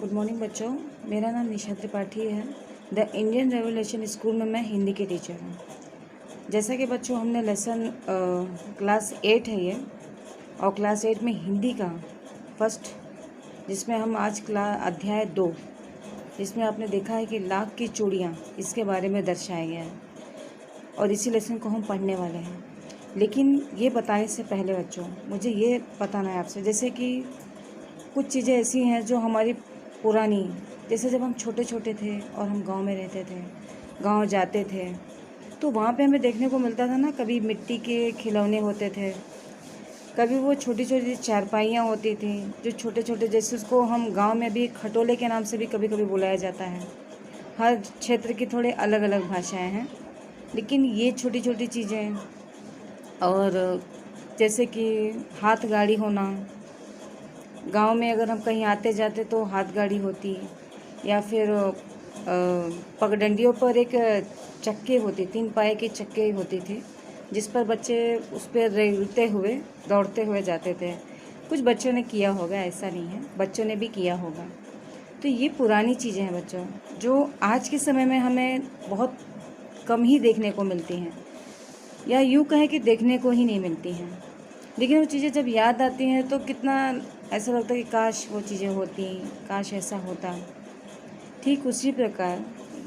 Good morning बच्चों। मेरा नाम निशा त्रिपाठी है। द इंडियन रेवोल्यूशन स्कूल में मैं हिंदी की टीचर हूँ। जैसा कि बच्चों हमने लेसन क्लास 8 है ये, और क्लास 8 में हिंदी का फर्स्ट, जिसमें हम आज अध्याय 2, जिसमें आपने देखा है कि लाख की चूड़ियाँ, इसके बारे में दर्शाया गया है और इसी लेसन को हम पढ़ने वाले हैं। लेकिन ये बताने से पहले बच्चों मुझे ये बताना है आपसे, जैसे कि कुछ चीज़ें ऐसी हैं जो हमारी पुरानी, जैसे जब हम छोटे छोटे थे और हम गांव में रहते थे, गांव जाते थे, तो वहाँ पे हमें देखने को मिलता था ना, कभी मिट्टी के खिलौने होते थे, कभी वो छोटी छोटी चारपाइयाँ होती थी जो छोटे छोटे, जैसे उसको हम गांव में भी खटोले के नाम से भी कभी कभी बुलाया जाता है। हर क्षेत्र की थोड़े अलग अलग भाषाएं हैं, लेकिन ये छोटी छोटी चीज़ें, और जैसे कि हाथ गाड़ी होना, गांव में अगर हम कहीं आते जाते तो हाथ गाड़ी होती, या फिर पगडंडियों पर एक चक्के होती, 3 पाए की चक्के होती थी, जिस पर बच्चे उस पर रेंगते हुए दौड़ते हुए जाते थे। कुछ बच्चों ने किया होगा, ऐसा नहीं है, बच्चों ने भी किया होगा। तो ये पुरानी चीज़ें हैं बच्चों, जो आज के समय में हमें बहुत कम ही देखने को मिलती हैं, या यूँ कहें कि देखने को ही नहीं मिलती हैं। लेकिन वो चीज़ें जब याद आती हैं तो कितना ऐसा लगता है कि काश वो चीज़ें होती, काश ऐसा होता। ठीक उसी प्रकार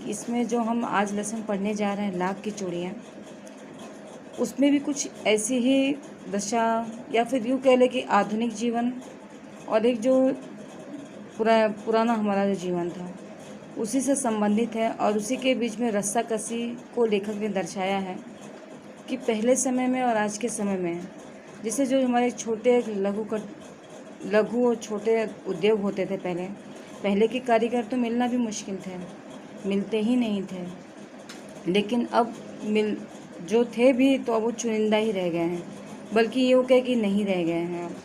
इसमें जो हम आज लेसन पढ़ने जा रहे हैं, लाख की चूड़ियाँ, उसमें भी कुछ ऐसी ही दशा, या फिर यूँ कह लें कि आधुनिक जीवन और एक जो पुराना हमारा जो जीवन था, उसी से संबंधित है। और उसी के बीच में रस्साकसी को लेखक ने दर्शाया है कि पहले समय में और आज के समय में, जैसे जो हमारे छोटे लघु और छोटे उद्योग होते थे पहले के कारीगर तो मिलना भी मुश्किल थे, मिलते ही नहीं थे। लेकिन अब जो थे भी तो अब वो चुनिंदा ही रह गए हैं, बल्कि ये कहे कि नहीं रह गए हैं अब,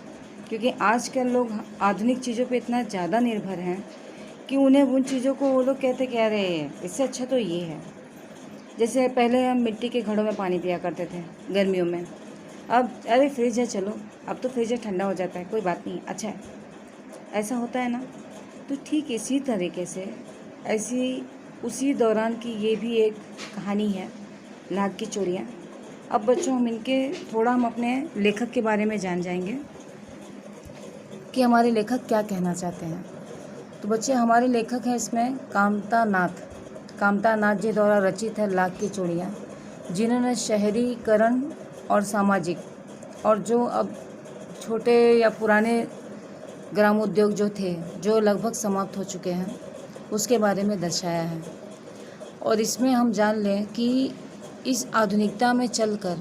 क्योंकि आजकल लोग आधुनिक चीज़ों पे इतना ज़्यादा निर्भर हैं कि उन्हें उन चीज़ों को वो लोग कहते कह रहे हैं, इससे अच्छा तो ये है। जैसे पहले हम मिट्टी के घड़ों में पानी पिया करते थे गर्मियों में, अब अरे फ्रिज है, चलो अब तो फ्रिज है, ठंडा हो जाता है, कोई बात नहीं, अच्छा है, ऐसा होता है ना। तो ठीक इसी तरीके से उसी दौरान की ये भी एक कहानी है, लाख की चूड़ियाँ। अब बच्चों हम अपने लेखक के बारे में जान जाएंगे कि हमारे लेखक क्या कहना चाहते हैं। तो बच्चे, हमारे लेखक हैं इसमें कामता नाथ जी द्वारा रचित है लाख की चूड़ियाँ, जिन्होंने शहरीकरण और सामाजिक, और जो अब छोटे या पुराने ग्रामोद्योग जो थे, जो लगभग समाप्त हो चुके हैं, उसके बारे में दर्शाया है। और इसमें हम जान लें कि इस आधुनिकता में चलकर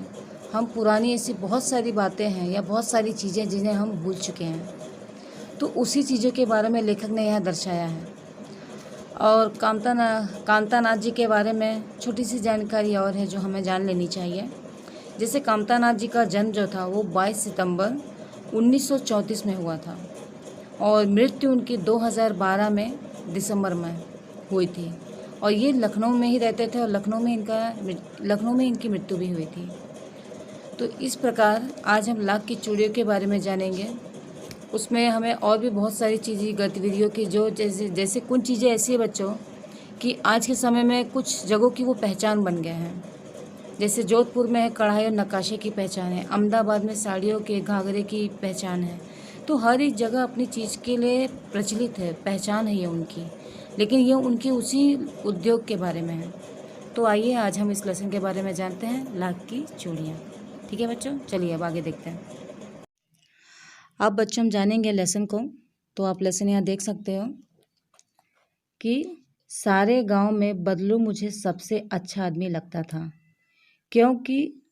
हम पुरानी ऐसी बहुत सारी बातें हैं या बहुत सारी चीज़ें जिन्हें हम भूल चुके हैं, तो उसी चीज़ों के बारे में लेखक ने यहाँ दर्शाया है। और कामता नाथ जी के बारे में छोटी सी जानकारी और है जो हमें जान लेनी चाहिए। जैसे कामता नाथ जी का जन्म जो था वो 22 सितंबर 1934 में हुआ था, और मृत्यु उनकी 2012 में दिसंबर में हुई थी। और ये लखनऊ में ही रहते थे, और लखनऊ में इनकी मृत्यु भी हुई थी। तो इस प्रकार आज हम लाख की चूड़ियों के बारे में जानेंगे। उसमें हमें और भी बहुत सारी चीज़ें, गतिविधियों की, जो जैसे कुछ चीज़ें ऐसी है बच्चों कि आज के समय में कुछ जगहों की वो पहचान बन गए हैं। जैसे जोधपुर में है कढ़ाई और नक्काशी की पहचान है, अहमदाबाद में साड़ियों के घाघरे की पहचान है। तो हर एक जगह अपनी चीज़ के लिए प्रचलित है, पहचान है ये उनकी, लेकिन ये उनकी उसी उद्योग के बारे में है। तो आइए आज हम इस लेसन के बारे में जानते हैं, लाख की चूड़ियाँ। ठीक है बच्चों, चलिए अब आगे देखते हैं। अब बच्चों हम जानेंगे लेसन को। तो आप लेसन यहाँ देख सकते हो कि सारे गांव में बदलू मुझे सबसे अच्छा आदमी लगता था, क्योंकि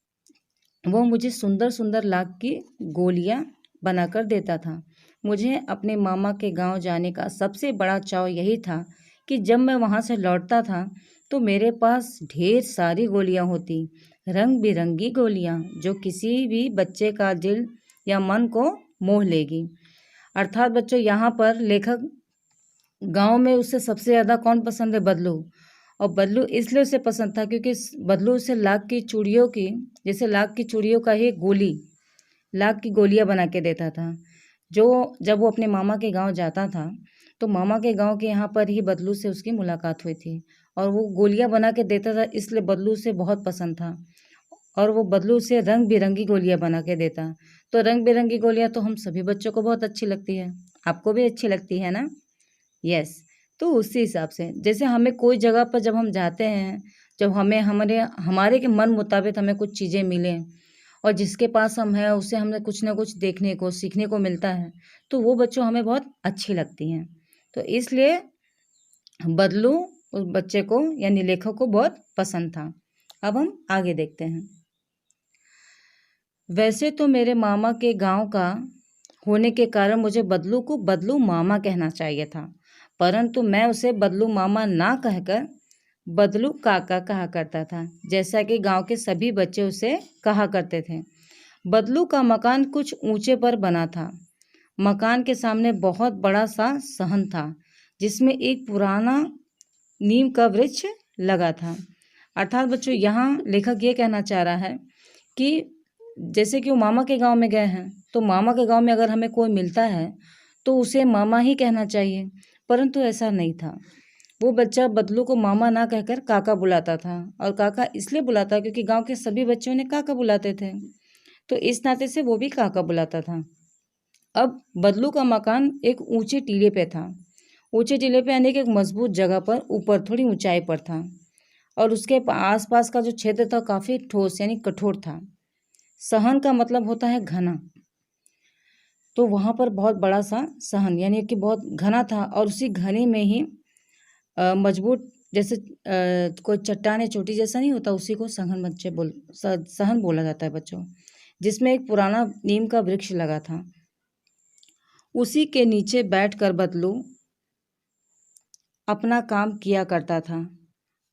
वो मुझे सुंदर सुंदर लाख की गोलियां बनाकर देता था। मुझे अपने मामा के गांव जाने का सबसे बड़ा चाव यही था कि जब मैं वहां से लौटता था तो मेरे पास ढेर सारी गोलियां होती, रंग बिरंगी गोलियां, जो किसी भी बच्चे का दिल या मन को मोह लेगी। अर्थात बच्चों, यहाँ पर लेखक गांव में उसे सबसे ज़्यादा कौन पसंद है? बदलू। और बदलू इसलिए उसे पसंद था क्योंकि बदलू उसे लाख की चूड़ियों की, जैसे लाख की चूड़ियों का ही लाख की गोलियां बना के देता था, जब वो अपने मामा के गांव जाता था तो मामा के गांव के यहाँ पर ही बदलू से उसकी मुलाकात हुई थी और वो गोलियां बना के देता था, इसलिए बदलू से बहुत पसंद था और वो बदलू से रंग बिरंगी गोलियां बना के देता। तो रंग बिरंगी गोलियां तो हम सभी बच्चों को बहुत अच्छी लगती है, आपको भी अच्छी लगती है ना? यस। तो उसी हिसाब से जैसे हमें कोई जगह पर जब हम जाते हैं, जब हमें हमारे हमारे के मन मुताबिक हमें कुछ चीज़ें मिलें और जिसके पास हम हैं उससे हमें कुछ ना कुछ देखने को सीखने को मिलता है, तो वो बच्चों हमें बहुत अच्छी लगती हैं। तो इसलिए बदलू उस बच्चे को यानी लेखक को बहुत पसंद था। अब हम आगे देखते हैं। वैसे तो मेरे मामा के गांव का होने के कारण मुझे बदलू को बदलू मामा कहना चाहिए था, परंतु मैं उसे बदलू मामा ना कहकर बदलू काका कहा करता था, जैसा कि गांव के सभी बच्चे उसे कहा करते थे। बदलू का मकान कुछ ऊंचे पर बना था। मकान के सामने बहुत बड़ा सा सहन था, जिसमें एक पुराना नीम का वृक्ष लगा था। अर्थात बच्चों, यहाँ लेखक ये कहना चाह रहा है कि जैसे कि वो मामा के गांव में गए हैं, तो मामा के गांव में अगर हमें कोई मिलता है तो उसे मामा ही कहना चाहिए, परंतु ऐसा नहीं था। वो बच्चा बदलू को मामा ना कहकर काका बुलाता था, और काका इसलिए बुलाता क्योंकि गांव के सभी बच्चों ने काका बुलाते थे, तो इस नाते से वो भी काका बुलाता था। अब बदलू का मकान एक ऊंचे टीले पे था। ऊंचे टीले पे यानी कि एक मजबूत जगह पर ऊपर थोड़ी ऊंचाई पर था, और उसके आसपास का जो क्षेत्र था काफ़ी ठोस यानी कठोर था। सहन का मतलब होता है घना, तो वहाँ पर बहुत बड़ा सा सहन यानी कि बहुत घना था, और उसी घने में ही मजबूत जैसे कोई चट्टाने चोटी जैसा नहीं होता, उसी को सहन बोला जाता है बच्चों, जिसमें एक पुराना नीम का वृक्ष लगा था। उसी के नीचे बैठकर बदलू अपना काम किया करता था।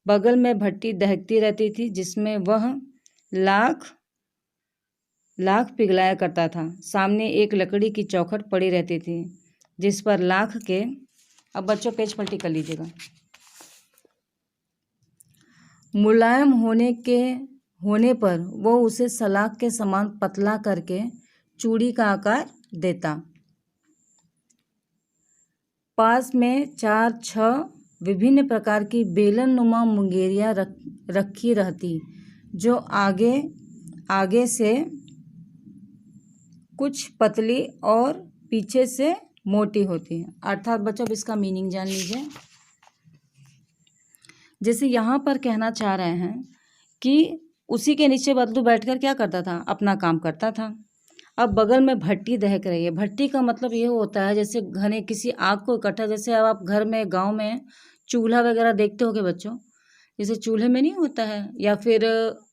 बगल में भट्टी दहकती रहती थी, जिसमें वह लाख पिघलाया करता था। सामने एक लकड़ी की चौखट पड़ी रहती थी, जिस पर लाख के, अब बच्चों पेज पलटी कर लीजिएगा, मुलायम होने पर वो उसे सलाख के समान पतला करके चूड़ी का आकार देता। पास में 4-6 विभिन्न प्रकार की बेलननुमा मुंगेरियां रखी रहती, जो आगे से कुछ पतली और पीछे से मोटी होती है। अर्थात बच्चों, अब इसका मीनिंग जान लीजिए। जैसे यहाँ पर कहना चाह रहे हैं कि उसी के नीचे बदलू बैठकर क्या करता था, अपना काम करता था। अब बगल में भट्टी दहक रही है। भट्टी का मतलब ये होता है जैसे घने किसी आग को इकट्ठा, जैसे अब आप घर में गांव में चूल्हा वगैरह देखते होगे बच्चों, जैसे चूल्हे में नहीं होता है, या फिर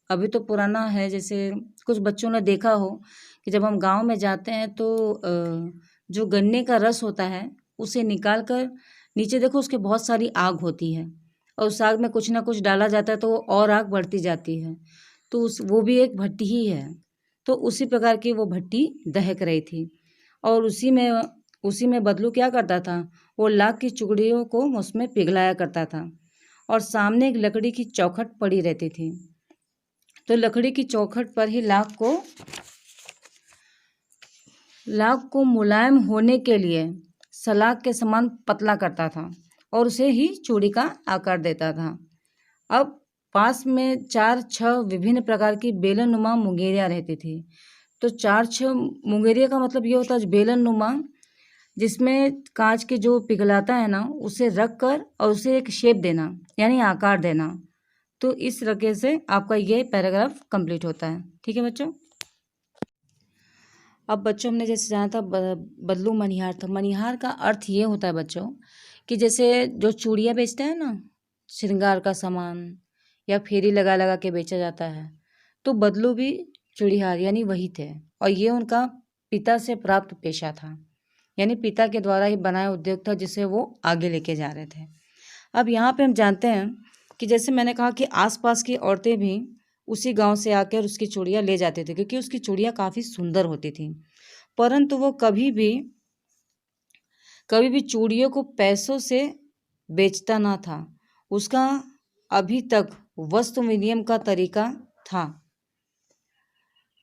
अभी तो पुराना है, जैसे कुछ बच्चों ने देखा हो कि जब हम गांव में जाते हैं तो जो गन्ने का रस होता है उसे निकाल कर नीचे देखो, उसके बहुत सारी आग होती है, और उस आग में कुछ ना कुछ डाला जाता है तो और आग बढ़ती जाती है, तो वो भी एक भट्टी ही है। तो उसी प्रकार की वो भट्टी दहक रही थी, और उसी में बदलू क्या करता था, वो लाख की चुगड़ियों को उसमें पिघलाया करता था, और सामने एक लकड़ी की चौखट पड़ी रहती थी। तो लकड़ी की चौखट पर ही लाख को मुलायम होने के लिए सलाख के समान पतला करता था, और उसे ही चूड़ी का आकार देता था। अब पास में 4-6 विभिन्न प्रकार की बेलननुमा मुंगेरियां रहती थी। तो 4-6 मुंगेरिया का मतलब ये होता है बेलननुमा, जिसमें कांच के जो पिघलाता है ना, उसे रख कर और उसे एक शेप देना यानी आकार देना। तो इस तरीके से आपका ये पैराग्राफ कंप्लीट होता है। ठीक है बच्चों। अब बच्चों, हमने जैसे जाना था बदलू मनिहार था। मनिहार का अर्थ ये होता है बच्चों कि जैसे जो चूड़ियाँ बेचते हैं ना, श्रृंगार का सामान या फेरी लगा लगा के बेचा जाता है, तो बदलू भी चूड़ीहार यानी वही थे, और ये उनका पिता से प्राप्त पेशा था, यानी पिता के द्वारा ही बनाया उद्योग था जिसे वो आगे लेके जा रहे थे। अब यहाँ पे हम जानते हैं कि जैसे मैंने कहा कि आसपास की औरतें भी उसी गांव से आकर उसकी चूड़ियाँ ले जाते थे, क्योंकि उसकी चूड़ियाँ काफ़ी सुंदर होती थी, परंतु वो कभी भी चूड़ियों को पैसों से बेचता ना था। उसका अभी तक वस्तु विनिमय का तरीका था,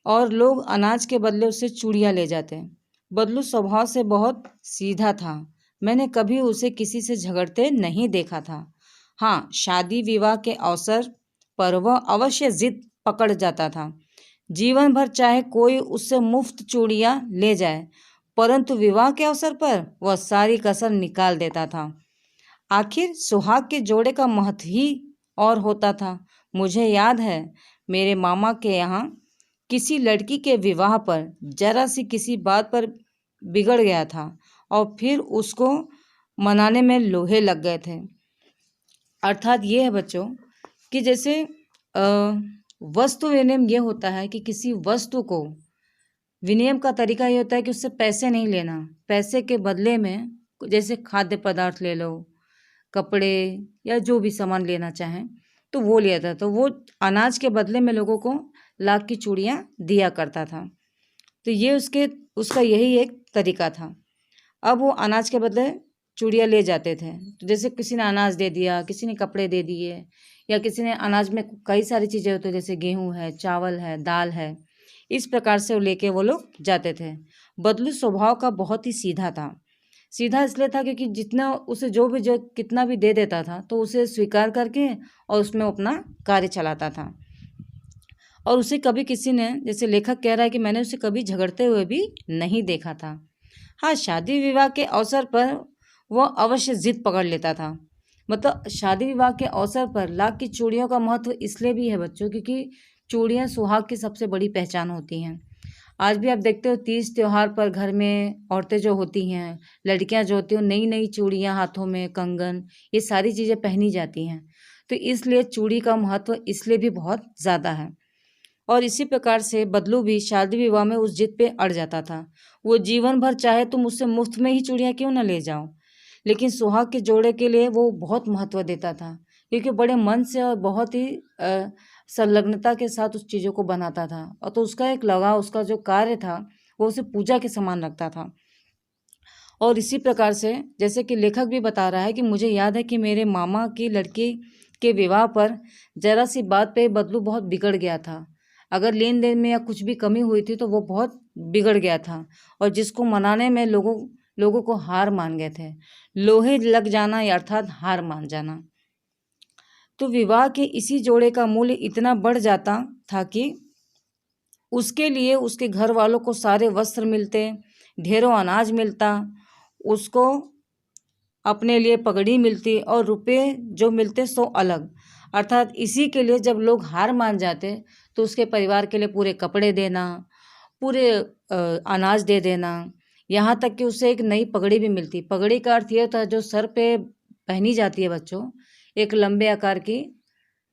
और लोग अनाज के बदले उससे चूड़ियाँ ले जाते हैं। बदलू स्वभाव से बहुत सीधा था। मैंने कभी उसे किसी से झगड़ते नहीं देखा था। हाँ, शादी विवाह के अवसर पर वह अवश्य जिद पकड़ जाता था। जीवन भर चाहे कोई उससे मुफ्त चूड़ियां ले जाए, परंतु विवाह के अवसर पर वह सारी कसर निकाल देता था। आखिर सुहाग के जोड़े का महत्व ही और होता था। मुझे याद है, मेरे मामा के यहाँ किसी लड़की के विवाह पर जरा सी किसी बात पर बिगड़ गया था और फिर उसको मनाने में लोहे लग गए थे। अर्थात ये है बच्चों कि जैसे वस्तु विनिमय ये होता है कि किसी वस्तु को विनिमय का तरीका ये होता है कि उससे पैसे नहीं लेना। पैसे के बदले में जैसे खाद्य पदार्थ ले लो, कपड़े या जो भी सामान लेना चाहें तो वो लिया था। तो वो अनाज के बदले में लोगों को लाख की चूड़ियाँ दिया करता था। तो ये उसका यही एक तरीका था। अब वो अनाज के बदले चूड़ियाँ ले जाते थे। तो जैसे किसी ने अनाज दे दिया, किसी ने कपड़े दे दिए, या किसी ने अनाज में कई सारी चीज़ें होती हैं जैसे गेहूँ है, चावल है, दाल है। इस प्रकार से वो लेके वो लोग जाते थे। बदलू स्वभाव का बहुत ही सीधा था। सीधा इसलिए था क्योंकि जितना उसे जो कितना भी दे देता था तो उसे स्वीकार करके और उसमें अपना कार्य चलाता था। और उसे कभी किसी ने, जैसे लेखक कह रहा है कि मैंने उसे कभी झगड़ते हुए भी नहीं देखा था। हाँ, शादी विवाह के अवसर पर वह अवश्य जिद पकड़ लेता था। मतलब शादी विवाह के अवसर पर लाख की चूड़ियों का महत्व इसलिए भी है बच्चों क्योंकि चूड़ियाँ सुहाग की सबसे बड़ी पहचान होती हैं। आज भी आप देखते हो तीज त्योहार पर घर में औरतें जो होती हैं, लड़कियां जो होती हैं, नई नई चूड़ियां हाथों में, कंगन, ये सारी चीज़ें पहनी जाती हैं। तो इसलिए चूड़ी का महत्व इसलिए भी बहुत ज़्यादा है। और इसी प्रकार से बदलू भी शादी विवाह में उस जिद पे अड़ जाता था। वो जीवन भर चाहे तुम उससे मुफ्त में ही चूड़ियाँ क्यों ना ले जाओ, लेकिन सुहाग के जोड़े के लिए वो बहुत महत्व देता था क्योंकि बड़े मन से और बहुत ही संलग्नता के साथ उस चीज़ों को बनाता था। और तो उसका एक लगाव, उसका जो कार्य था वो उसे पूजा के समान लगता था। और इसी प्रकार से जैसे कि लेखक भी बता रहा है कि मुझे याद है कि मेरे मामा की लड़की के विवाह पर जरा सी बात पे बदलू बहुत बिगड़ गया था। अगर लेन देन में या कुछ भी कमी हुई थी तो वो बहुत बिगड़ गया था और जिसको मनाने में लोगों को हार मान गए थे। लोहे लग जाना या अर्थात हार मान जाना। तो विवाह के इसी जोड़े का मूल्य इतना बढ़ जाता था कि उसके लिए उसके घर वालों को सारे वस्त्र मिलते, ढेरों अनाज मिलता, उसको अपने लिए पगड़ी मिलती और रुपए जो मिलते सो अलग। अर्थात इसी के लिए जब लोग हार मान जाते तो उसके परिवार के लिए पूरे कपड़े देना, पूरे अनाज दे देना, यहाँ तक कि उसे एक नई पगड़ी भी मिलती। पगड़ी का अर्थ ये होता है जो सर पे पहनी जाती है बच्चों, एक लंबे आकार की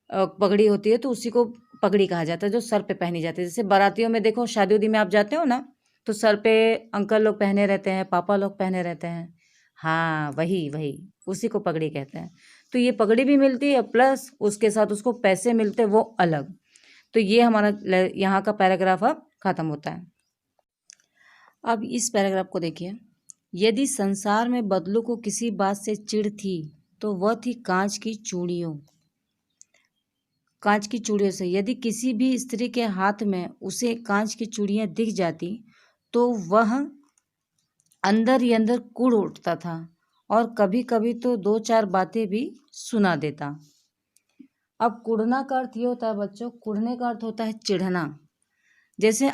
पगड़ी होती है तो उसी को पगड़ी कहा जाता है जो सर पे पहनी जाती है। जैसे बारातियों में देखो, शादी उदी में आप जाते हो ना तो सर पे अंकल लोग पहने रहते हैं, पापा लोग पहने रहते हैं। हाँ, वही वही उसी को पगड़ी कहते हैं। तो ये पगड़ी भी मिलती है प्लस उसके साथ उसको पैसे मिलते वो अलग। तो ये हमारा यहाँ का पैराग्राफ अब खत्म होता है। अब इस पैराग्राफ को देखिए। यदि संसार में बदलू को किसी बात से चिढ़ थी तो वह थी कांच की चूड़ियों से। यदि किसी भी स्त्री के हाथ में उसे कांच की चूड़ियाँ दिख जाती तो वह अंदर ही अंदर कुढ़ उठता था और कभी कभी तो दो चार बातें भी सुना देता। अब कुढ़ना का अर्थ ये होता है बच्चों, कुढ़ने का अर्थ होता है चिढ़ना। जैसे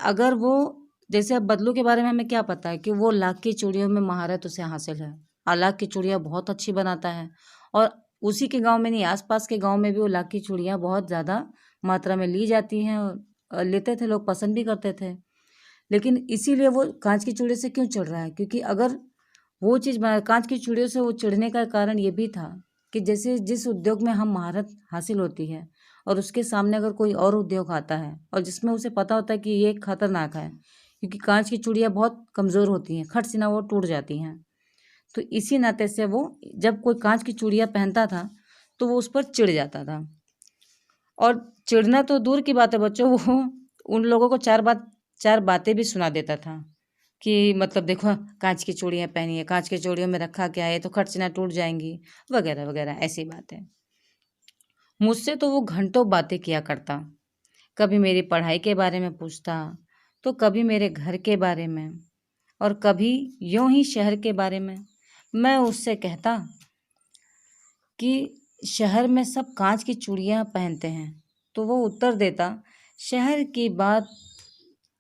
अब बदलू के बारे में हमें क्या पता है कि वो लाख की चूड़ियों में महारत उसे हासिल है और लाख की चूड़ियाँ बहुत अच्छी बनाता है। और उसी के गांव में नहीं, आसपास के गांव में भी वो लाख की चूड़ियाँ बहुत ज़्यादा मात्रा में ली जाती हैं और लेते थे लोग, पसंद भी करते थे। लेकिन इसीलिए वो कांच की चूड़ी से क्यों चिढ़ रहा है, क्योंकि अगर वो चीज़ बना कांच की चूड़ियों से वो चिढ़ने का कारण ये भी था कि जैसे जिस उद्योग में हम महारत हासिल होती है और उसके सामने अगर कोई और उद्योग आता है और जिसमें उसे पता होता है कि ये खतरनाक है क्योंकि कांच की चूड़ियाँ बहुत कमज़ोर होती हैं, खट से ना वो टूट जाती हैं। तो इसी नाते से वो जब कोई कांच की चूड़ियाँ पहनता था तो वो उस पर चिढ़ जाता था। और चिढ़ना तो दूर की बात है बच्चों, वो उन लोगों को चार बातें भी सुना देता था कि मतलब देखो कांच की चूड़ियाँ पहनी है, कांच की चूड़ियों में रखा क्या है, तो खट से ना टूट जाएंगी, वगैरह वगैरह ऐसी बातें। मुझसे तो वो घंटों बातें किया करता। कभी मेरी पढ़ाई के बारे में पूछता तो कभी मेरे घर के बारे में। और कभी यूं ही शहर के बारे में। मैं उससे कहता कि शहर में सब कांच की चूड़ियाँ पहनते हैं, तो वो उत्तर देता, शहर की बात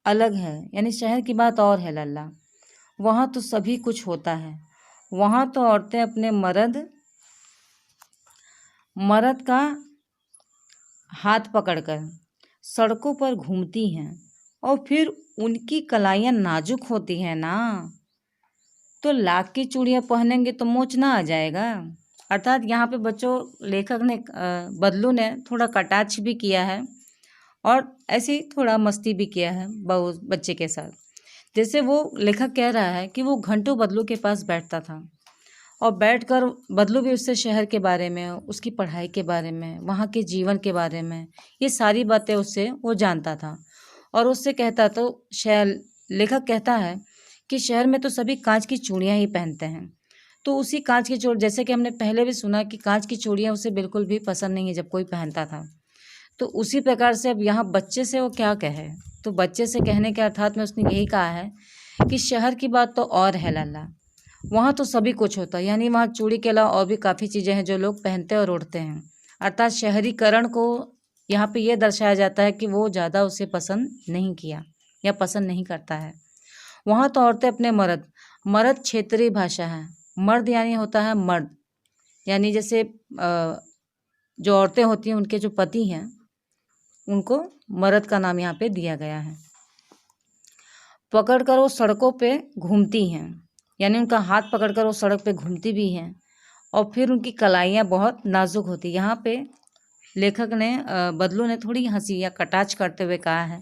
अलग है, यानी शहर की बात और है लल्ला। वहाँ तो सभी कुछ होता है। वहाँ तो औरतें अपने मर्द का हाथ पकड़कर सड़कों पर घूमती हैं, और फिर उनकी कलाइयाँ नाजुक होती हैं ना, तो लाख की चूड़ियाँ पहनेंगे तो मोच ना आ जाएगा। अर्थात यहाँ पे बच्चों, लेखक ने बदलू ने थोड़ा कटाक्ष भी किया है और ऐसे ही थोड़ा मस्ती भी किया है बच्चे के साथ। जैसे वो लेखक कह रहा है कि वो घंटों बदलू के पास बैठता था और बैठकर बदलू भी उससे शहर के बारे में, उसकी पढ़ाई के बारे में, वहाँ के जीवन के बारे में, ये सारी बातें उससे वो जानता था। और उससे कहता तो लेखक कहता है कि शहर में तो सभी कांच की चूड़ियाँ ही पहनते हैं। तो उसी कांच की चूड़ी, जैसे कि हमने पहले भी सुना कि कांच की चूड़ियाँ उसे बिल्कुल भी पसंद नहीं है जब कोई पहनता था। तो उसी प्रकार से अब यहाँ बच्चे से वो क्या कहे, तो बच्चे से कहने के अर्थात में उसने यही कहा है कि शहर की बात तो और है लल्ला, वहाँ तो सभी कुछ होता है, यानी वहाँ चूड़ी के अलावा और भी काफ़ी चीज़ें हैं जो लोग पहनते और ओढ़ते हैं। अर्थात शहरीकरण को यहाँ पे ये दर्शाया जाता है कि वो ज़्यादा उसे पसंद नहीं किया या पसंद नहीं करता है। वहाँ तो औरतें अपने मर्द क्षेत्रीय भाषा है। मर्द यानी होता है मर्द, यानी जैसे जो औरतें होती हैं उनके जो पति हैं उनको मर्द का नाम यहाँ पे दिया गया है। पकड़कर वो सड़कों पे घूमती हैं, यानी उनका हाथ पकड़कर वो सड़क पे घूमती भी हैं, और फिर उनकी कलाइयाँ बहुत नाजुक होती। यहाँ पे लेखक ने बदलू ने थोड़ी हंसी या कटाक्ष करते हुए कहा है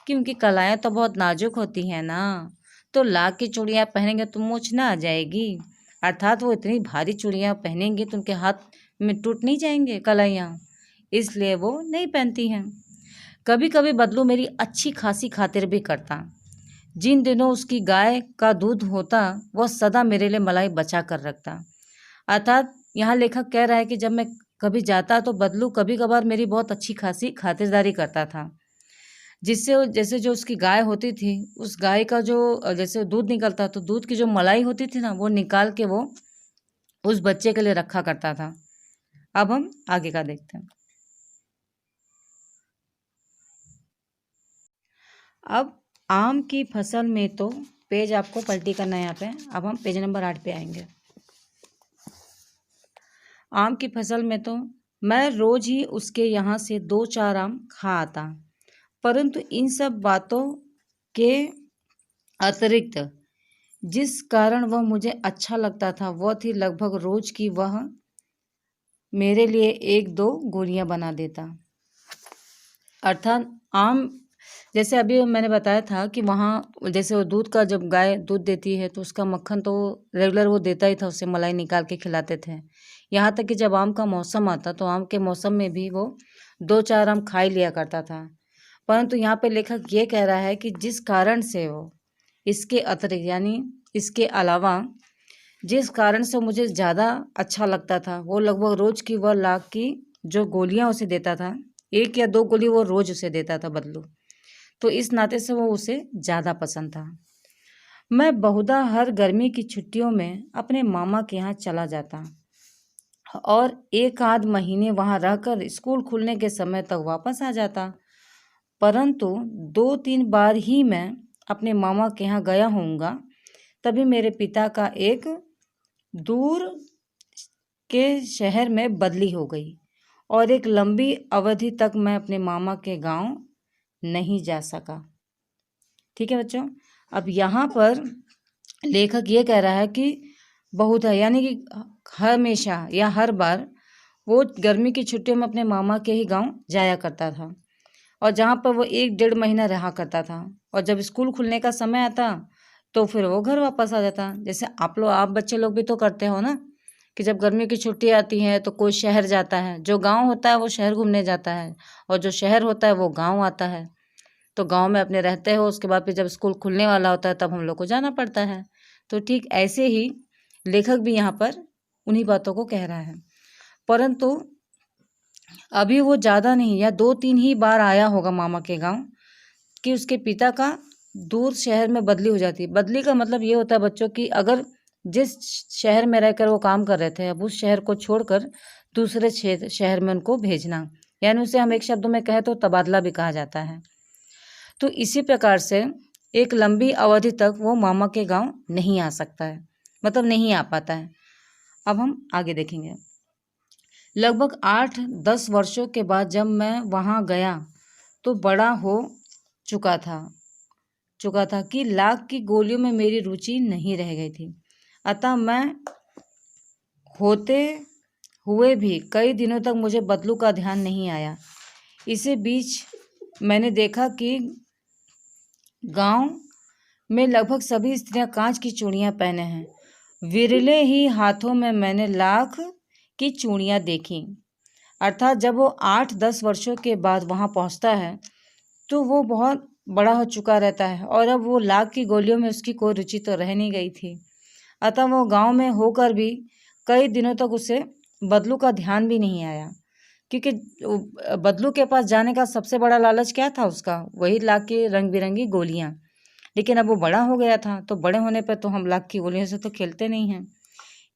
कि उनकी कलाइयाँ तो बहुत नाजुक होती हैं ना, तो लाख की चूड़ियाँ पहनेंगे तो मूछ ना आ जाएगी। अर्थात वो इतनी भारी चूड़ियाँ पहनेंगी तो उनके हाथ में टूट नहीं जाएंगे कलाइयाँ, इसलिए वो नहीं पहनती हैं। कभी कभी बदलू मेरी अच्छी खासी खातिर भी करता। जिन दिनों उसकी गाय का दूध होता वह सदा मेरे लिए मलाई बचा कर रखता। अर्थात यहाँ लेखक कह रहा है कि जब मैं कभी जाता तो बदलू कभी कभार मेरी बहुत अच्छी खासी खातिरदारी करता था, जिससे जैसे जो उसकी गाय होती थी उस गाय का जो जैसे दूध निकलता तो दूध की जो मलाई होती थी ना वो निकाल के वो उस बच्चे के लिए रखा करता था। अब हम आगे का देखते हैं। अब आम की फसल में तो पेज आपको पलटी करना है यहाँ पे। अब हम पेज नंबर 8 पे आएंगे। आम की फसल में तो मैं रोज ही उसके यहाँ से 2-4 आम खा आता, परंतु इन सब बातों के अतिरिक्त जिस कारण वह मुझे अच्छा लगता था वह थी लगभग रोज की वह मेरे लिए 1-2 गोलियां बना देता। अर्थात आम, जैसे अभी मैंने बताया था कि वहाँ जैसे वो दूध का, जब गाय दूध देती है तो उसका मक्खन तो रेगुलर वो देता ही था, उससे मलाई निकाल के खिलाते थे। यहाँ तक कि जब आम का मौसम आता तो आम के मौसम में भी वो 2-4 आम खा ही लिया करता था। परंतु यहाँ पे लेखक ये कह रहा है कि जिस कारण से वो इसके अतिरिक्त, यानी इसके अलावा जिस कारण से मुझे ज़्यादा अच्छा लगता था वो लगभग रोज की वह लाख की जो गोलियाँ उसे देता था, 1 या 2 गोली वो रोज उसे देता था बदलू, तो इस नाते से वो उसे ज़्यादा पसंद था। मैं बहुधा हर गर्मी की छुट्टियों में अपने मामा के यहाँ चला जाता और 1 आध महीने वहाँ रहकर स्कूल खुलने के समय तक वापस आ जाता। परंतु 2-3 बार ही मैं अपने मामा के यहाँ गया होऊंगा, तभी मेरे पिता का एक दूर के शहर में बदली हो गई और एक लंबी अवधि तक मैं अपने मामा के गांव नहीं जा सका। ठीक है बच्चों, अब यहाँ पर लेखक ये कह रहा है कि बहुत है, यानी कि हमेशा या हर बार वो गर्मी की छुट्टियों में अपने मामा के ही गांव जाया करता था और जहाँ पर वो 1-1.5 महीना रहा करता था, और जब स्कूल खुलने का समय आता तो फिर वो घर वापस आ जाता। जैसे आप बच्चे लोग भी तो करते हो ना कि जब गर्मी की छुट्टी आती है तो कोई शहर जाता है, जो गांव होता है वो शहर घूमने जाता है और जो शहर होता है वो गांव आता है। तो गांव में अपने रहते हो, उसके बाद फिर जब स्कूल खुलने वाला होता है तब हम लोग को जाना पड़ता है। तो ठीक ऐसे ही लेखक भी यहाँ पर उन्हीं बातों को कह रहा है। परंतु अभी वो ज़्यादा नहीं, या 2-3 ही बार आया होगा मामा के गांव कि उसके पिता का दूर शहर में बदली हो जाती है। बदली का मतलब ये होता है बच्चों की, अगर जिस शहर में रहकर वो काम कर रहे थे, अब उस शहर को छोड़कर दूसरे शहर में उनको भेजना, यानी उसे हम एक शब्द में कहें तो तबादला भी कहा जाता है। तो इसी प्रकार से एक लंबी अवधि तक वो मामा के गांव नहीं आ सकता है, मतलब नहीं आ पाता है। अब हम आगे देखेंगे। लगभग 8-10 वर्षों के बाद जब मैं वहाँ गया तो बड़ा हो चुका था कि लाख की गोलियों में मेरी रुचि नहीं रह गई थी। अतः मैं होते हुए भी कई दिनों तक मुझे बदलू का ध्यान नहीं आया। इसी बीच मैंने देखा कि गांव में लगभग सभी स्त्रियां कांच की चूड़ियां पहने हैं। विरले ही हाथों में मैंने लाख की चूड़ियां देखी। अर्थात जब वो 8-10 वर्षों के बाद वहाँ पहुँचता है तो वो बहुत बड़ा हो चुका रहता है और अब वो लाख की गोलियों में उसकी कोई रुचि तो रह नहीं गई थी। अतः वो गांव में होकर भी कई दिनों तक उसे बदलू का ध्यान भी नहीं आया, क्योंकि बदलू के पास जाने का सबसे बड़ा लालच क्या था उसका, वही लाख की रंग बिरंगी गोलियां। लेकिन अब वो बड़ा हो गया था तो बड़े होने पर तो हम लाख की गोलियों से तो खेलते नहीं हैं।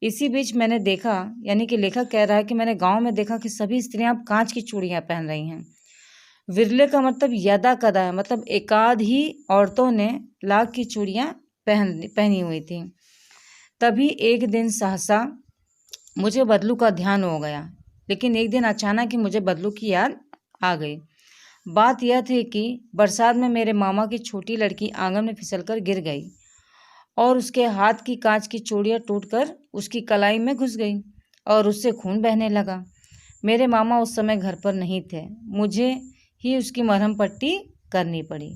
इसी बीच मैंने देखा, यानी कि लेखक कह रहा है कि मैंने गांव में देखा कि सभी स्त्रियां कांच की चूड़ियां पहन रही हैं। विरले का मतलब यदा कदा है, मतलब एकाध ही औरतों ने लाख की चूड़ियां पहनी हुई थी। तभी एक दिन सहसा मुझे बदलू का ध्यान हो गया। लेकिन एक दिन अचानक ही मुझे बदलू की याद आ गई। बात यह थी कि बरसात में मेरे मामा की छोटी लड़की आंगन में फिसलकर गिर गई और उसके हाथ की कांच की चूड़ियाँ टूटकर उसकी कलाई में घुस गई और उससे खून बहने लगा। मेरे मामा उस समय घर पर नहीं थे, मुझे ही उसकी मरहम पट्टी करनी पड़ी।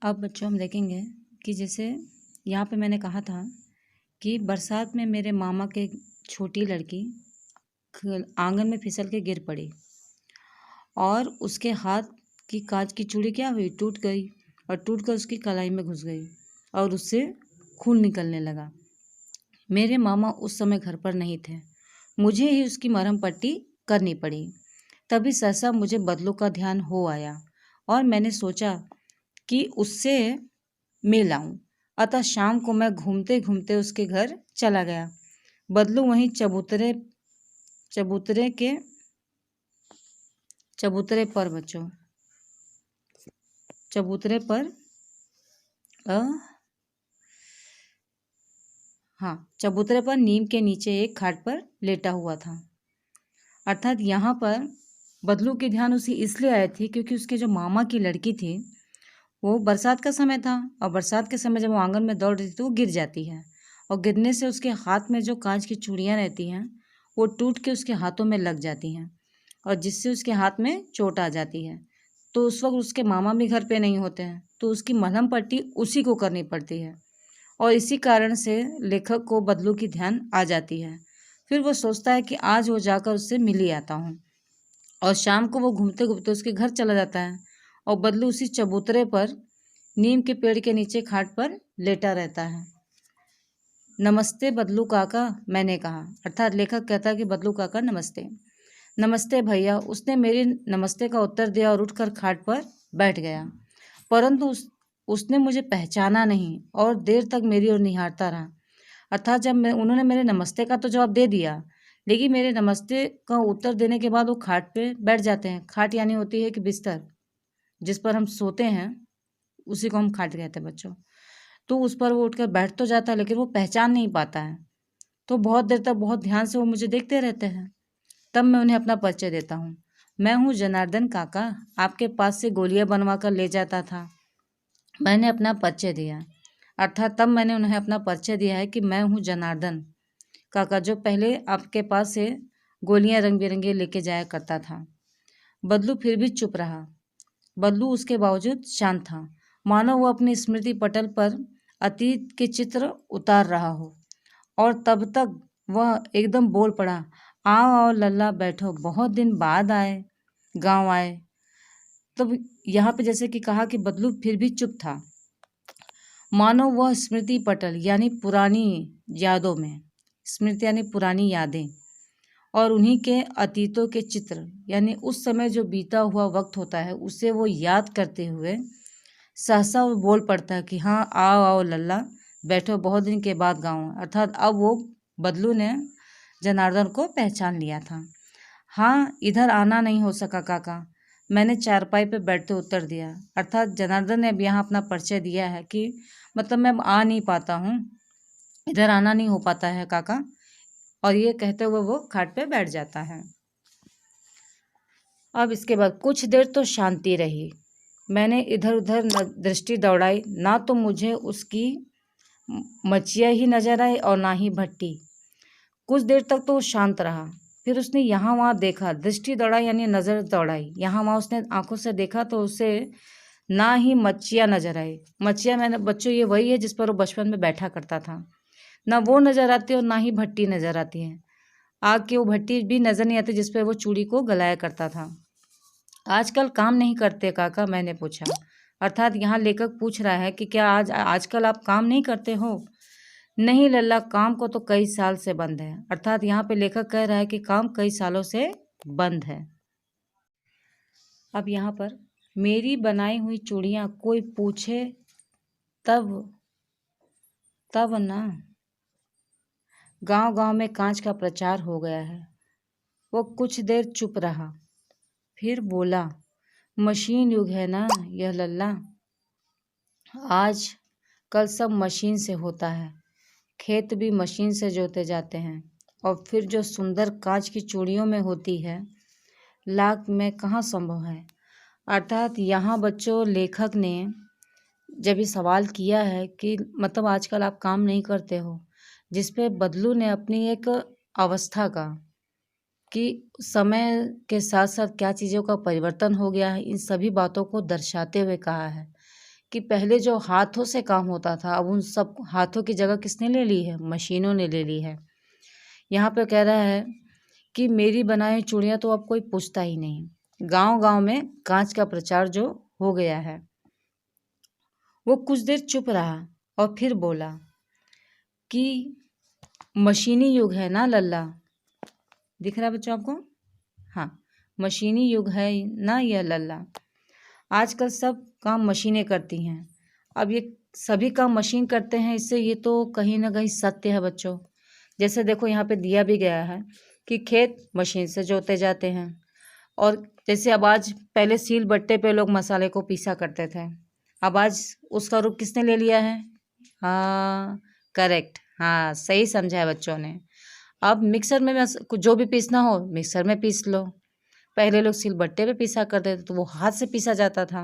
अब बच्चों हम देखेंगे कि जैसे यहाँ पे मैंने कहा था कि बरसात में मेरे मामा के छोटी लड़की आंगन में फिसल के गिर पड़ी और उसके हाथ की कांच की चूड़ी क्या हुई, टूट गई और टूट कर उसकी कलाई में घुस गई और उससे खून निकलने लगा। मेरे मामा उस समय घर पर नहीं थे, मुझे ही उसकी मरहम पट्टी करनी पड़ी। तभी सहसा मुझे बदलू का ध्यान हो आया और मैंने सोचा कि उससे मिल आऊं। अतः शाम को मैं घूमते घूमते उसके घर चला गया। बदलू वहीं चबूतरे पर बच्चों चबूतरे पर चबूतरे पर नीम के नीचे एक खाट पर लेटा हुआ था। अर्थात यहाँ पर बदलू की ध्यान उसे इसलिए आई थी क्योंकि उसके जो मामा की लड़की थी वो बरसात का समय था और बरसात के समय जब वो आंगन में दौड़ रही थी तो वो गिर जाती है और गिरने से उसके हाथ में जो कांच की चूड़ियाँ रहती हैं वो टूट के उसके हाथों में लग जाती हैं और जिससे उसके हाथ में चोट आ जाती है। तो उस वक्त उसके मामा भी घर पे नहीं होते हैं तो उसकी मलहम पट्टी उसी को करनी पड़ती है और इसी कारण से लेखक को बदलू की ध्यान आ जाती है। फिर वो सोचता है कि आज वो जाकर उससे मिल ही आता हूँ और शाम को वो घूमते घूमते उसके घर चला जाता है और बदलू उसी चबूतरे पर नीम के पेड़ के नीचे खाट पर लेटा रहता है। नमस्ते बदलू काका, मैंने कहा। अर्थात लेखक कहता है कि बदलू काका नमस्ते। नमस्ते भैया, उसने मेरी नमस्ते का उत्तर दिया और उठकर खाट पर बैठ गया, परंतु उसने मुझे पहचाना नहीं और देर तक मेरी ओर निहारता रहा। अर्थात जब उन्होंने मेरे नमस्ते का तो जवाब दे दिया, लेकिन मेरे नमस्ते का उत्तर देने के बाद वो खाट पे बैठ जाते हैं। खाट यानी होती है कि बिस्तर जिस पर हम सोते हैं, उसी को हम खाट कहते हैं बच्चों। तो उस पर वो उठकर बैठ तो जाता है लेकिन वो पहचान नहीं पाता है। तो बहुत देर तक बहुत ध्यान से वो मुझे देखते रहते हैं। तब मैं उन्हें अपना परिचय देता हूँ। मैं हूँ जनार्दन काका, आपके पास से गोलियाँ बनवा कर ले जाता था। मैंने अपना परिचय दिया। अर्थात तब मैंने उन्हें अपना परिचय दिया है कि मैं हूँ जनार्दन काका, जो पहले आपके पास से गोलियाँ रंग बिरंगी लेके जाया करता था। बदलू फिर भी चुप रहा। बदलू उसके बावजूद शांत था, मानो वो अपनी स्मृति पटल पर अतीत के चित्र उतार रहा हो। और तब तक वह एकदम बोल पड़ा, आओ आओ लल्ला बैठो, बहुत दिन बाद गांव आए। तब यहाँ पे जैसे कि कहा कि बदलू फिर भी चुप था, मानो वह स्मृति पटल यानी पुरानी यादों में, स्मृति यानी पुरानी यादें और उन्हीं के अतीतों के चित्र यानी उस समय जो बीता हुआ वक्त होता है उसे वो याद करते हुए सहसा वो बोल पड़ता है कि हाँ आओ आओ लल्ला, बैठो, बहुत दिन के बाद गाँव। अर्थात अब वो बदलू ने जनार्दन को पहचान लिया था। हाँ, इधर आना नहीं हो सका काका, मैंने चारपाई पे बैठते उत्तर दिया। अर्थात जनार्दन ने अब यहाँ अपना परिचय दिया है कि मतलब मैं आ नहीं पाता हूँ, इधर आना नहीं हो पाता है काका। और ये कहते हुए वो खाट पे बैठ जाता है। अब इसके बाद कुछ देर तो शांति रही। मैंने इधर उधर दृष्टि दौड़ाई, ना तो मुझे उसकी मचिया ही नजर आई और ना ही भट्टी। कुछ देर तक तो वो शांत रहा। फिर उसने यहाँ वहाँ देखा, दृष्टि दौड़ाई यानी नज़र दौड़ाई। यहाँ वहाँ उसने आंखों से देखा तो उसे ना ही मच्छियाँ नजर आई। मच्छियाँ, मैंने बच्चों, ये वही है जिस पर वो बचपन में बैठा करता था। ना वो नज़र आती और ना ही भट्टी नज़र आती है। आग की वो भट्टी भी नज़र नहीं आती जिस पर वो चूड़ी को गलाया करता था। आजकल काम नहीं करते काका, मैंने पूछा। अर्थात यहाँ लेखक पूछ रहा है कि क्या आजकल आप काम नहीं करते हो। नहीं लल्ला, काम को तो कई साल से बंद है। अर्थात यहाँ पे लेखक कह रहा है कि काम कई सालों से बंद है। अब यहाँ पर मेरी बनाई हुई चूड़ियाँ कोई पूछे तब तब ना। गांव गांव में कांच का प्रचार हो गया है। वो कुछ देर चुप रहा, फिर बोला, मशीन युग है ना यह लल्ला। आज कल सब मशीन से होता है। खेत भी मशीन से जोते जाते हैं। और फिर जो सुंदर कांच की चूड़ियों में होती है, लाख में कहाँ संभव है। अर्थात यहाँ बच्चों लेखक ने जब ये सवाल किया है कि मतलब आजकल आप काम नहीं करते हो, जिस पे बदलू ने अपनी एक अवस्था का कि समय के साथ साथ क्या चीज़ों का परिवर्तन हो गया है, इन सभी बातों को दर्शाते हुए कहा है कि पहले जो हाथों से काम होता था, अब उन सब हाथों की जगह किसने ले ली है, मशीनों ने ले ली है। यहाँ पे कह रहा है कि मेरी बनाई चूड़ियाँ तो अब कोई पूछता ही नहीं। गांव गांव में कांच का प्रचार जो हो गया है। वो कुछ देर चुप रहा और फिर बोला कि मशीनी युग है ना लल्ला। दिख रहा है बच्चों आपको? हाँ, मशीनी युग है ना यह लल्ला। आजकल सब काम मशीनें करती हैं। अब ये सभी काम मशीन करते हैं, इससे ये तो कहीं ना कहीं सत्य है बच्चों। जैसे देखो यहाँ पे दिया भी गया है कि खेत मशीन से जोते जाते हैं। और जैसे अब आज, पहले सील बट्टे पे लोग मसाले को पीसा करते थे, अब आज उसका रूप किसने ले लिया है? हाँ, करेक्ट, हाँ सही समझा है बच्चों ने। अब मिक्सर में जो भी पीसना हो मिक्सर में पीस लो। पहले लोग सिलबट्टे पे पीसा करते थे तो वो हाथ से पीसा जाता था,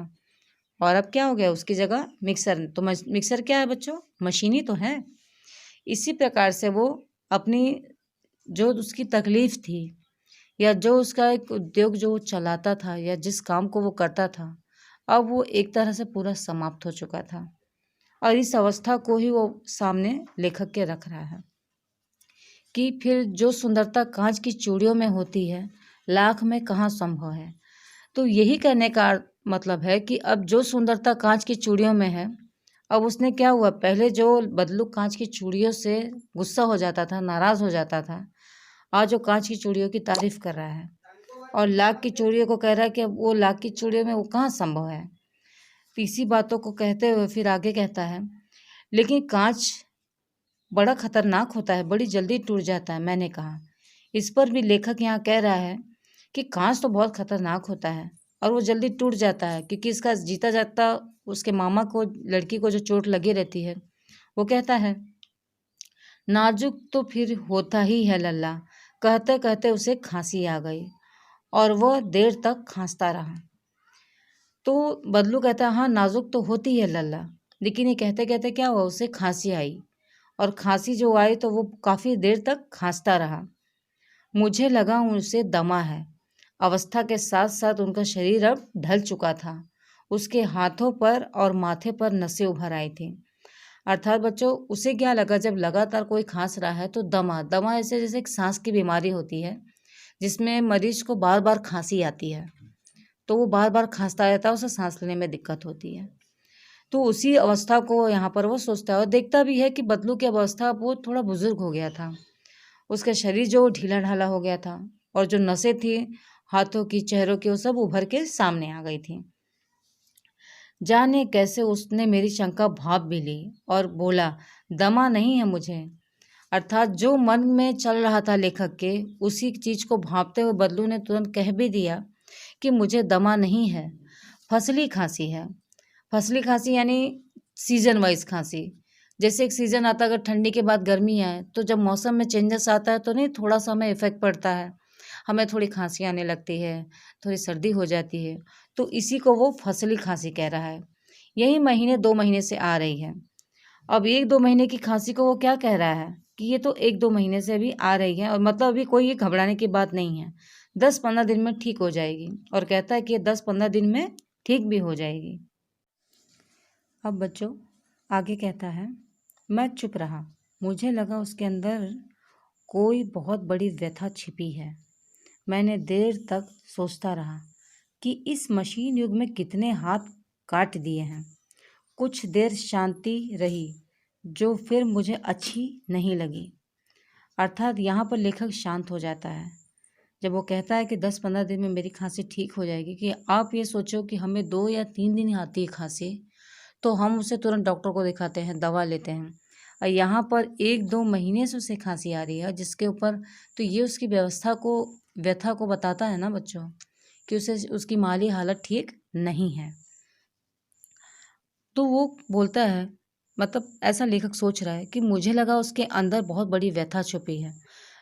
और अब क्या हो गया, उसकी जगह मिक्सर। तो मिक्सर क्या है बच्चों? मशीनी तो है। इसी प्रकार से वो अपनी जो उसकी तकलीफ थी, या जो उसका एक उद्योग जो वो चलाता था, या जिस काम को वो करता था, अब वो एक तरह से पूरा समाप्त हो चुका था। और इस अवस्था को ही वो सामने लेखक के रख रहा है कि फिर जो सुंदरता कांच की चूड़ियों में होती है, लाख में कहाँ संभव है। तो यही कहने का मतलब है कि अब जो सुंदरता कांच की चूड़ियों में है, अब उसने क्या हुआ, पहले जो बदलू कांच की चूड़ियों से गुस्सा हो जाता था, नाराज हो जाता था, आज वो कांच की चूड़ियों की तारीफ कर रहा है और लाख की चूड़ियों को कह रहा है कि अब वो लाख की चूड़ियों में वो कहाँ संभव है। तो इसी बातों को कहते हुए फिर आगे कहता है, लेकिन कांच बड़ा खतरनाक होता है, बड़ी जल्दी टूट जाता है। मैंने कहा। इस पर भी लेखक यहाँ कह रहा है कि कांच तो बहुत खतरनाक होता है और वो जल्दी टूट जाता है, क्योंकि इसका जीता जागता उसके मामा को, लड़की को जो चोट लगी रहती है, वो कहता है, नाजुक तो फिर होता ही है लल्ला। कहते कहते उसे खांसी आ गई और वह देर तक खांसता रहा। तो बदलू कहता है, हाँ नाजुक तो होती है लल्ला, लेकिन ये कहते कहते क्या हुआ, उसे खांसी आई। और खांसी जो आई तो वो काफ़ी देर तक खांसता रहा। मुझे लगा उसे दमा है। अवस्था के साथ साथ उनका शरीर अब ढल चुका था। उसके हाथों पर और माथे पर नसें उभर आई थी। अर्थात बच्चों, उसे क्या लगा, जब लगातार कोई खांस रहा है तो दमा ऐसे जैसे एक सांस की बीमारी होती है जिसमें मरीज को बार बार खांसी आती है, तो वो बार बार खांसता रहता है, उसे सांस लेने में दिक्कत होती है। तो उसी अवस्था को यहाँ पर वो सोचता है और देखता भी है कि बदलू की अवस्था, वो थोड़ा बुजुर्ग हो गया था, उसका शरीर जो ढीला ढाला हो गया था और जो नसें थी हाथों की, चेहरों की, वो सब उभर के सामने आ गई थी। जाने कैसे उसने मेरी शंका भाप भी ली और बोला, दमा नहीं है मुझे। अर्थात जो मन में चल रहा था लेखक के, उसी चीज को भांपते हुए बदलू ने तुरंत कह भी दिया कि मुझे दमा नहीं है, फसली खांसी है। फसली खांसी यानी सीजन वाइज खांसी। जैसे एक सीजन आता है, अगर ठंडी के बाद गर्मी आए तो जब मौसम में चेंजेस आता है तो नहीं थोड़ा सा हमें इफेक्ट पड़ता है, हमें थोड़ी खांसी आने लगती है, थोड़ी सर्दी हो जाती है। तो इसी को वो फसली खांसी कह रहा है। यही महीने 2 महीने से आ रही है। अब 1-2 महीने की खांसी को वो क्या कह रहा है कि ये तो 1-2 महीने से अभी आ रही है, और मतलब अभी कोई ये घबराने की बात नहीं है, 10-15 दिन में ठीक हो जाएगी। और कहता है कि ये 10-15 दिन में ठीक भी हो जाएगी। अब बच्चों आगे कहता है, मैं चुप रहा। मुझे लगा उसके अंदर कोई बहुत बड़ी व्यथा छिपी है। मैंने देर तक सोचता रहा कि इस मशीन युग में कितने हाथ काट दिए हैं। कुछ देर शांति रही जो फिर मुझे अच्छी नहीं लगी। अर्थात यहाँ पर लेखक शांत हो जाता है जब वो कहता है कि 10-15 दिन में मेरी खांसी ठीक हो जाएगी। कि आप ये सोचो कि हमें 2 या 3 दिन ही आती है खांसी, तो हम उसे तुरंत डॉक्टर को दिखाते हैं, दवा लेते हैं। और यहाँ पर 1-2 महीने से उसे खांसी आ रही है, जिसके ऊपर तो ये उसकी व्यथा को बताता है ना बच्चों, कि उसे उसकी माली हालत ठीक नहीं है। तो वो बोलता है, मतलब ऐसा लेखक सोच रहा है कि मुझे लगा उसके अंदर बहुत बड़ी व्यथा छुपी है।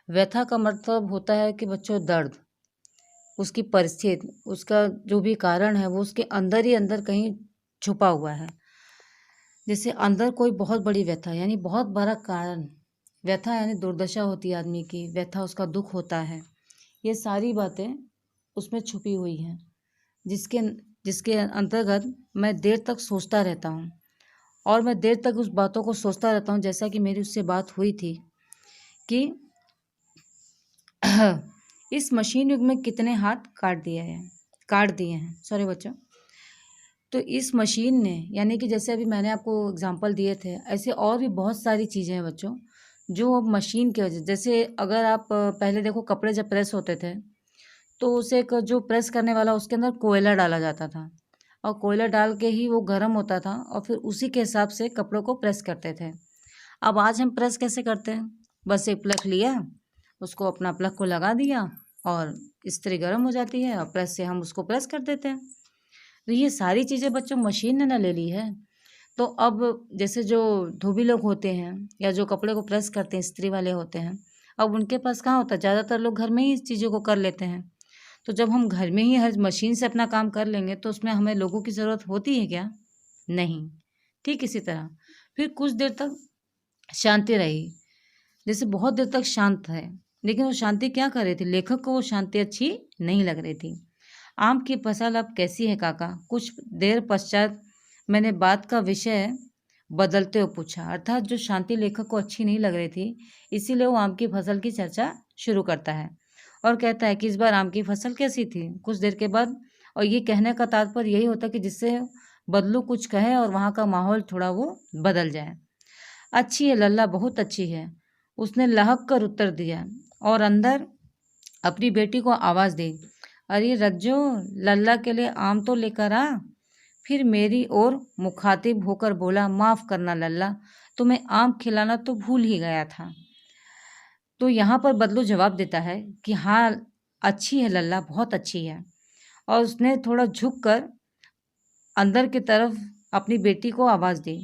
व्यथा का मतलब होता है कि बच्चों दर्द, उसकी परिस्थिति, उसका जो भी कारण है वो उसके अंदर ही अंदर कहीं छुपा हुआ है। जैसे अंदर कोई बहुत बड़ी व्यथा यानी बहुत बड़ा कारण, व्यथा यानी दुर्दशा होती है आदमी की, व्यथा उसका दुख होता है। ये सारी बातें उसमें छुपी हुई हैं, जिसके जिसके अंतर्गत मैं देर तक सोचता रहता हूँ। और मैं देर तक उस बातों को सोचता रहता हूँ, जैसा कि मेरी उससे बात हुई थी कि इस मशीन युग में कितने हाथ काट दिए हैं सॉरी बच्चों। तो इस मशीन ने, यानी कि जैसे अभी मैंने आपको एग्जांपल दिए थे, ऐसे और भी बहुत सारी चीज़ें हैं बच्चों जो अब मशीन की वजह, जैसे अगर आप पहले देखो कपड़े जब प्रेस होते थे तो उसे एक जो प्रेस करने वाला उसके अंदर कोयला डाला जाता था, और कोयला डाल के ही वो गर्म होता था और फिर उसी के हिसाब से कपड़ों को प्रेस करते थे। अब आज हम प्रेस कैसे करते हैं, बस एक प्लग लिया, उसको अपना प्लग को लगा दिया और इस्त्री गर्म हो जाती है और प्रेस से हम उसको प्रेस कर देते हैं। तो ये सारी चीज़ें बच्चों मशीन ने ना ले ली है। तो अब जैसे जो धोबी लोग होते हैं या जो कपड़े को प्रेस करते हैं, इस्त्री वाले होते हैं, अब उनके पास कहाँ होता है, ज़्यादातर लोग घर में ही इस चीज़ों को कर लेते हैं। तो जब हम घर में ही हर मशीन से अपना काम कर लेंगे तो उसमें हमें लोगों की ज़रूरत होती है क्या? नहीं। ठीक इसी तरह फिर कुछ देर तक शांति रही, जैसे बहुत देर तक शांत है, लेकिन वो शांति क्या कर रही थी, लेखक को वो शांति अच्छी नहीं लग रही थी। आम की फसल अब कैसी है काका? कुछ देर पश्चात मैंने बात का विषय बदलते हुए पूछा। अर्थात जो शांति लेखक को अच्छी नहीं लग रही थी, इसीलिए वो आम की फसल की चर्चा शुरू करता है और कहता है कि इस बार आम की फसल कैसी थी, कुछ देर के बाद। और ये कहने का तात्पर्य यही होता है कि जिससे बदलू कुछ कहे और वहाँ का माहौल थोड़ा वो बदल जाए। अच्छी है लल्ला, बहुत अच्छी है, उसने लहक कर उत्तर दिया और अंदर अपनी बेटी को आवाज़ दी, अरे रज्जो, लल्ला के लिए आम तो लेकर आ। फिर मेरी ओर मुखातिब होकर बोला, माफ़ करना लल्ला, तुम्हें आम खिलाना तो भूल ही गया था। तो यहाँ पर बदलू जवाब देता है कि हाँ अच्छी है लल्ला, बहुत अच्छी है। और उसने थोड़ा झुक कर अंदर की तरफ अपनी बेटी को आवाज़ दी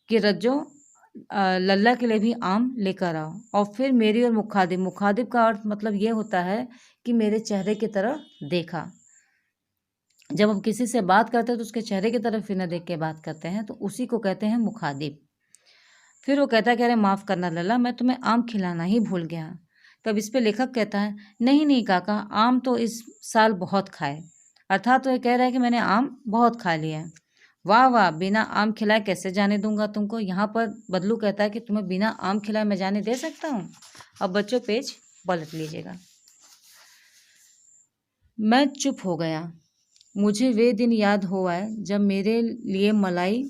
कि रज्जो, लल्ला के लिए भी आम लेकर आओ। और फिर मेरी और मुखातिब का अर्थ मतलब ये होता है कि मेरे चेहरे की तरफ देखा। जब हम किसी से बात करते हैं तो उसके चेहरे की तरफ ही ना देख के बात करते हैं, तो उसी को कहते हैं मुखातिब। फिर वो कहता है कि अरे माफ़ करना लल्ला, मैं तुम्हें आम खिलाना ही भूल गया। तब इस पे लेखक कहता है, नहीं नहीं काका, आम तो इस साल बहुत खाए। अर्थात तो ये कह रहा है कि मैंने आम बहुत खा लिया है। वाह वाह, बिना आम खिलाए कैसे जाने दूंगा तुमको। यहाँ पर बदलू कहता है कि तुम्हें बिना आम खिलाए मैं जाने दे सकता हूँ। अब बच्चों पेज पलट लीजिएगा। मैं चुप हो गया। मुझे वे दिन याद हो आए जब मेरे लिए मलाई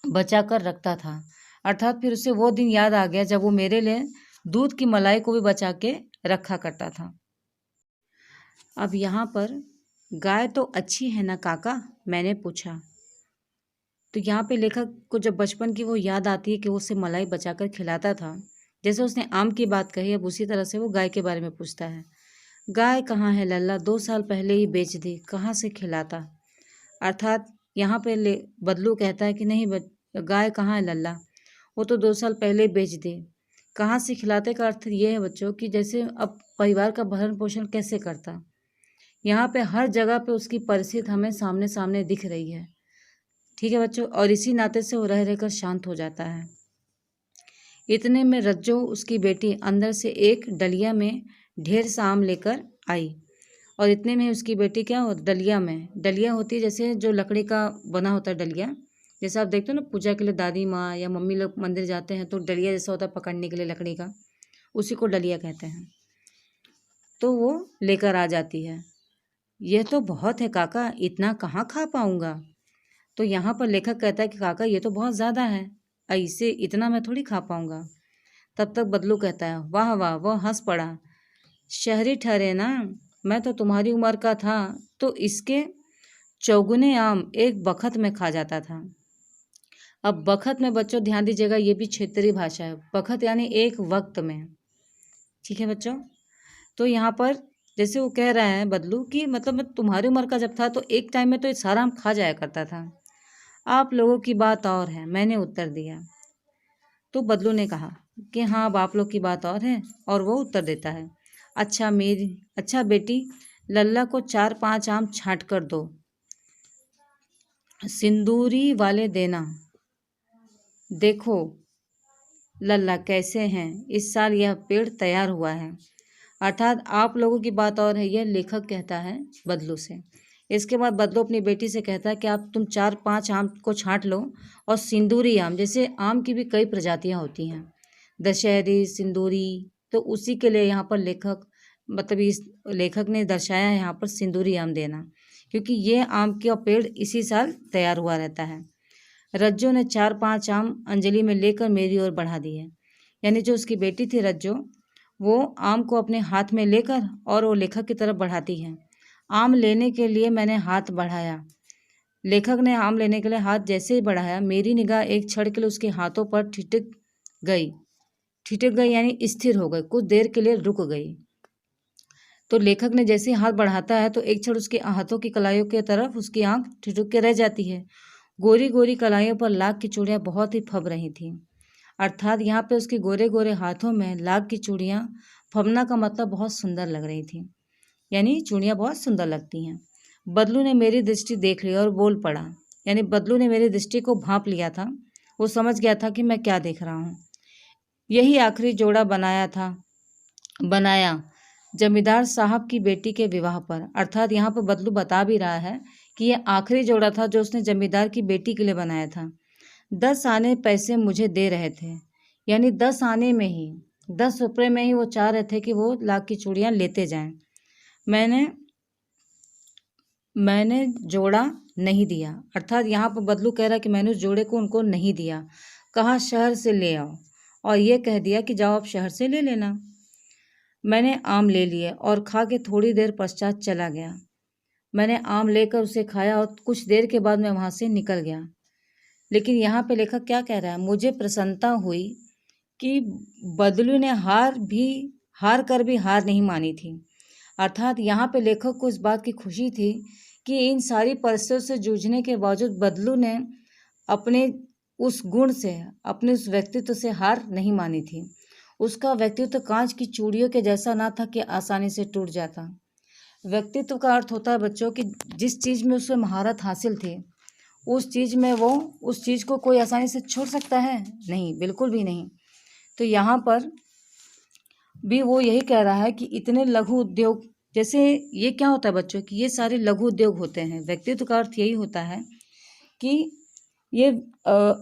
बचा कर रखता था। अर्थात फिर उसे वो दिन याद आ गया जब वो मेरे लिए दूध की मलाई को भी बचा के रखा करता था। अब यहाँ पर गाय तो अच्छी है ना काका, मैंने पूछा। तो यहाँ पे लेखक को जब बचपन की वो याद आती है कि वो उसे मलाई बचाकर खिलाता था, जैसे उसने आम की बात कही, अब उसी तरह से वो गाय के बारे में पूछता है। गाय कहाँ है लल्ला, 2 साल पहले ही बेच दी, कहाँ से खिलाता। अर्थात यहाँ पे बदलू कहता है कि नहीं गाय कहाँ है लल्ला, वो तो 2 साल पहले ही बेच दी, कहाँ से खिलाते का अर्थ ये है बच्चों कि जैसे अब परिवार का भरण पोषण कैसे करता। यहाँ पे हर जगह पे उसकी परिस्थिति हमें सामने सामने दिख रही है। ठीक है बच्चों, और इसी नाते से वो रह रहकर शांत हो जाता है। इतने में रज्जो उसकी बेटी अंदर से एक डलिया में ढेर सा आम लेकर आई। और इतने में उसकी बेटी क्या हो, डलिया होती है जैसे जो लकड़ी का बना होता है डलिया, जैसे आप देखते हो ना पूजा के लिए दादी माँ या मम्मी लोग मंदिर जाते हैं तो डलिया जैसा होता है पकड़ने के लिए लकड़ी का, उसी को डलिया कहते हैं। तो वो लेकर आ जाती है। यह तो बहुत है काका, इतना कहाँ खा पाऊंगा। तो यहाँ पर लेखक कहता है कि काका ये तो बहुत ज़्यादा है, ऐसे इतना मैं थोड़ी खा पाऊंगा। तब तक बदलू कहता है वाह वाह, वो हंस पड़ा। शहरी ठहरे ना, मैं तो तुम्हारी उम्र का था तो इसके चौगुने आम एक बखत में खा जाता था। अब बखत में बच्चों ध्यान दीजिएगा, ये भी क्षेत्रीय भाषा है। बखत यानी एक वक्त में। ठीक है बच्चों, तो यहाँ पर जैसे वो कह रहा है बदलू कि मतलब मैं तुम्हारी उम्र का जब था तो एक टाइम में तो ये सारा आम खा जाया करता था, आप लोगों की बात और है, मैंने उत्तर दिया। तो बदलू ने कहा कि हाँ अब आप लोग की बात और है, और वो उत्तर देता है अच्छा बेटी, लल्ला को 4-5 आम छांट कर दो, सिंदूरी वाले देना। देखो लल्ला कैसे हैं, इस साल यह पेड़ तैयार हुआ है। अर्थात आप लोगों की बात और है, यह लेखक कहता है बदलू से। इसके बाद बदलू अपनी बेटी से कहता है कि आप तुम 4-5 आम को छांट लो, और सिंदूरी आम, जैसे आम की भी कई प्रजातियां होती हैं, दशहरी, सिंदूरी, तो उसी के लिए यहाँ पर लेखक मतलब इस लेखक ने दर्शाया है यहाँ पर सिंदूरी आम देना, क्योंकि ये आम का पेड़ इसी साल तैयार हुआ रहता है। रज्जो ने 4-5 आम अंजलि में लेकर मेरी ओर बढ़ा दिए। यानी जो उसकी बेटी थी रज्जो, वो आम को अपने हाथ में लेकर और वो लेखक की तरफ बढ़ाती है। आम लेने के लिए मैंने हाथ बढ़ाया। लेखक ने आम लेने के लिए हाथ जैसे ही बढ़ाया, मेरी निगाह एक क्षण के लिए उसके हाथों पर ठिठक गई यानी स्थिर हो गई, कुछ देर के लिए रुक गई। तो लेखक ने जैसे ही हाथ बढ़ाता है तो एक क्षण उसके हाथों की कलाइयों की तरफ उसकी आंख ठिठुक के रह जाती है। गोरी गोरी कलाइयों पर लाख की चूड़ियाँ बहुत ही फब रही थीं। अर्थात यहाँ पे उसके गोरे गोरे हाथों में लाख की चूड़ियाँ, फबना का मतलब बहुत सुंदर लग रही थी, यानी चूड़ियाँ बहुत सुंदर लगती हैं। बदलू ने मेरी दृष्टि देख ली और बोल पड़ा, यानी बदलू ने मेरी दृष्टि को भांप लिया था, वो समझ गया था कि मैं क्या देख रहा हूँ। यही आखिरी जोड़ा बनाया जमींदार साहब की बेटी के विवाह पर। अर्थात यहाँ पर बदलू बता भी रहा है कि यह आखिरी जोड़ा था जो उसने जमींदार की बेटी के लिए बनाया था। 10 आने पैसे मुझे दे रहे थे, यानी 10 आने में ही 10 रुपये में ही वो चाह रहे थे कि वो लाख की चूड़ियाँ लेते जाएं। मैंने जोड़ा नहीं दिया। अर्थात यहाँ पर बदलू कह रहा है कि मैंने उस जोड़े को उनको नहीं दिया, कहा शहर से ले आओ, और ये कह दिया कि जाओ आप शहर से ले लेना। मैंने आम ले लिए और खा के थोड़ी देर पश्चात चला गया। मैंने आम लेकर उसे खाया और कुछ देर के बाद मैं वहाँ से निकल गया। लेकिन यहाँ पे लेखक क्या कह रहा है, मुझे प्रसन्नता हुई कि बदलू ने हार कर भी हार नहीं मानी थी। अर्थात यहाँ पे लेखक को इस बात की खुशी थी कि इन सारी परिस्थितियों से जूझने के बावजूद बदलू ने अपने उस गुण से, अपने उस व्यक्तित्व से हार नहीं मानी थी। उसका व्यक्तित्व कांच की चूड़ियों के जैसा ना था कि आसानी से टूट जाता। व्यक्तित्व का अर्थ होता है बच्चों कि जिस चीज़ में उसे महारत हासिल थी, उस चीज़ को कोई आसानी से छोड़ सकता है? नहीं, बिल्कुल भी नहीं। तो यहाँ पर भी वो यही कह रहा है कि इतने लघु उद्योग, जैसे ये क्या होता है बच्चों कि ये सारे लघु उद्योग होते हैं। व्यक्तित्व का अर्थ यही होता है कि ये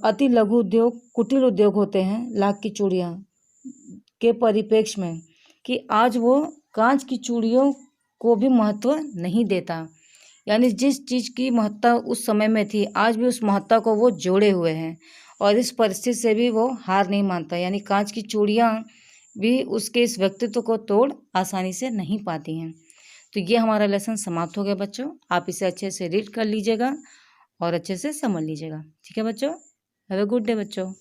अति लघु उद्योग, कुटिल उद्योग होते हैं लाख की चूड़ियाँ के परिप्रेक्ष्य में, कि आज वो कांच की चूड़ियों को भी महत्व नहीं देता। यानी जिस चीज़ की महत्ता उस समय में थी, आज भी उस महत्ता को वो जोड़े हुए हैं, और इस परिस्थिति से भी वो हार नहीं मानता। यानी कांच की चूड़ियाँ भी उसके इस व्यक्तित्व को तोड़ आसानी से नहीं पाती हैं। तो ये हमारा लेसन समाप्त हो गया बच्चों। आप इसे अच्छे से रीड कर लीजिएगा और अच्छे से समझ लीजिएगा। ठीक है बच्चों, हैव अ गुड डे बच्चों।